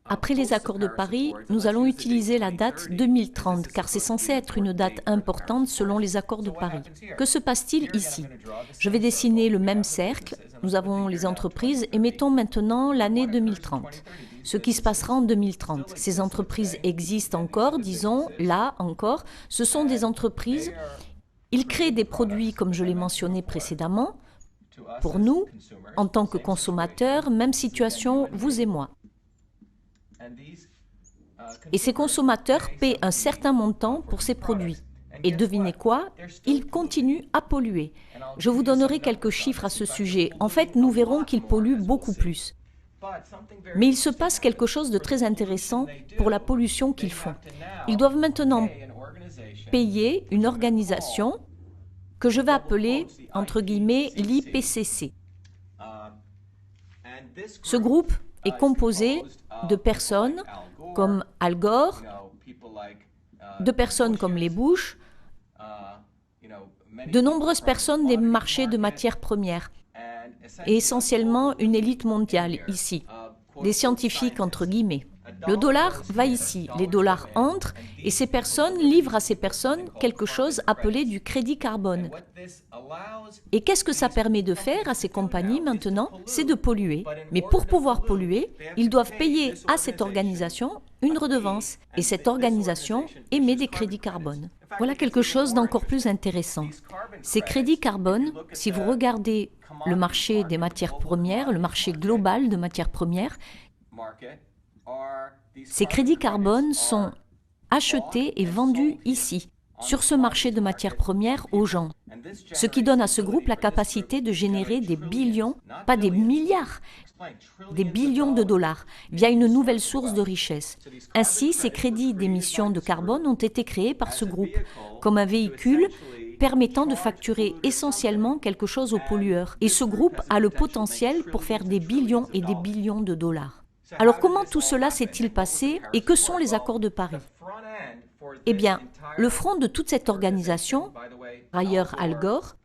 Après les accords de Paris, nous allons utiliser la date 2030 car c'est censé être une date importante selon les accords de Paris. Que se passe-t-il ici? Je vais dessiner le même cercle, nous avons les entreprises et mettons maintenant l'année 2030. Ce qui se passera en 2030. Ces entreprises existent encore, disons, là encore, ce sont des entreprises. Ils créent des produits comme je l'ai mentionné précédemment, pour nous, en tant que consommateurs, même situation, vous et moi. Et ces consommateurs paient un certain montant pour ces produits. Et devinez quoi? Ils continuent à polluer. Je vous donnerai quelques chiffres à ce sujet. En fait, nous verrons qu'ils polluent beaucoup plus. Mais il se passe quelque chose de très intéressant pour la pollution qu'ils font. Ils doivent maintenant payer une organisation que je vais appeler, entre guillemets, l'IPCC. Ce groupe est composé de personnes comme Al Gore, de personnes comme les Bush, de nombreuses personnes des marchés de matières premières, et essentiellement une élite mondiale ici, des scientifiques entre guillemets. Le dollar va ici, les dollars entrent et ces personnes livrent à ces personnes quelque chose appelé du crédit carbone. Et qu'est-ce que ça permet de faire à ces compagnies maintenant? C'est de polluer. Mais pour pouvoir polluer, ils doivent payer à cette organisation une redevance. Et cette organisation émet des crédits carbone. Voilà quelque chose d'encore plus intéressant. Ces crédits carbone, si vous regardez le marché des matières premières, le marché global de matières premières, ces crédits carbone sont achetés et vendus ici, sur ce marché de matières premières aux gens. Ce qui donne à ce groupe la capacité de générer des billions, pas des milliards, des billions de dollars, via une nouvelle source de richesse. Ainsi, ces crédits d'émission de carbone ont été créés par ce groupe, comme un véhicule permettant de facturer essentiellement quelque chose aux pollueurs. Et ce groupe a le potentiel pour faire des billions et des billions de dollars. Alors comment tout cela s'est-il passé et que sont les accords de Paris? Eh bien, le front de toute cette organisation, ailleurs Al Gore,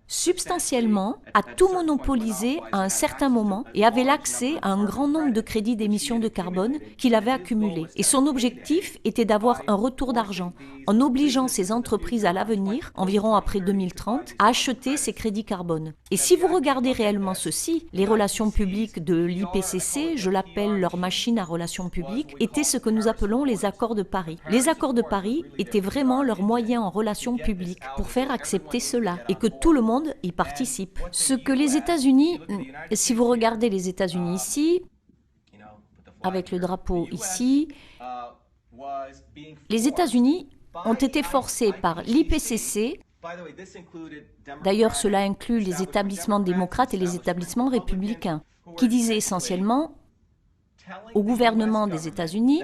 substantiellement a tout monopolisé à un certain moment et avait l'accès à un grand nombre de crédits d'émission de carbone qu'il avait accumulés. Et son objectif était d'avoir un retour d'argent en obligeant ces entreprises à l'avenir, environ après 2030, à acheter ces crédits carbone. Et si vous regardez réellement ceci, les relations publiques de l'IPCC, je l'appelle leur machine à relations publiques, étaient ce que nous appelons les accords de Paris. Les accords de Paris étaient vraiment leur moyen en relations publiques pour faire accepter cela et que tout le monde y participe. Ce que les États-Unis, si vous regardez les États-Unis ici, avec le drapeau ici, les États-Unis ont été forcés par l'IPCC. D'ailleurs, cela inclut les établissements démocrates et les établissements républicains, qui disaient essentiellement au gouvernement des États-Unis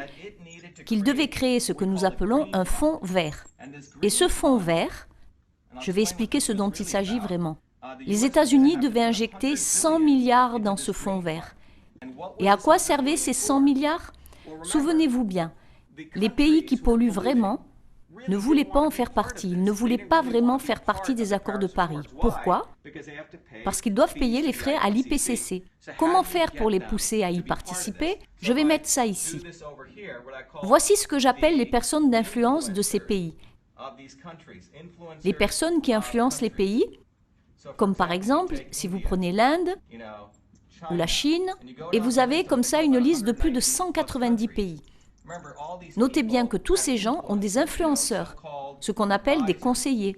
qu'il devait créer ce que nous appelons un fonds vert. Et ce fonds vert, je vais expliquer ce dont il s'agit vraiment. Les États-Unis devaient injecter 100 milliards dans ce fonds vert. Et à quoi servaient ces 100 milliards? Souvenez-vous bien, les pays qui polluent vraiment ne voulaient pas en faire partie. Ils ne voulaient pas vraiment faire partie des accords de Paris. Pourquoi? Parce qu'ils doivent payer les frais à l'IPCC. Comment faire pour les pousser à y participer? Je vais mettre ça ici. Voici ce que j'appelle les personnes d'influence de ces pays. Les personnes qui influencent les pays, comme par exemple, si vous prenez l'Inde ou la Chine, et vous avez comme ça une liste de plus de 190 pays. Notez bien que tous ces gens ont des influenceurs, ce qu'on appelle des conseillers.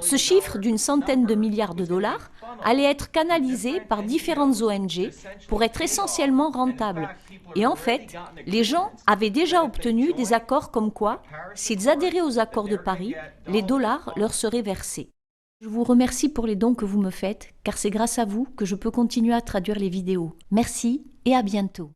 Ce chiffre d'une centaine de milliards de dollars allait être canalisé par différentes ONG pour être essentiellement rentable. Et en fait, les gens avaient déjà obtenu des accords comme quoi, s'ils adhéraient aux accords de Paris, les dollars leur seraient versés. Je vous remercie pour les dons que vous me faites, car c'est grâce à vous que je peux continuer à traduire les vidéos. Merci et à bientôt.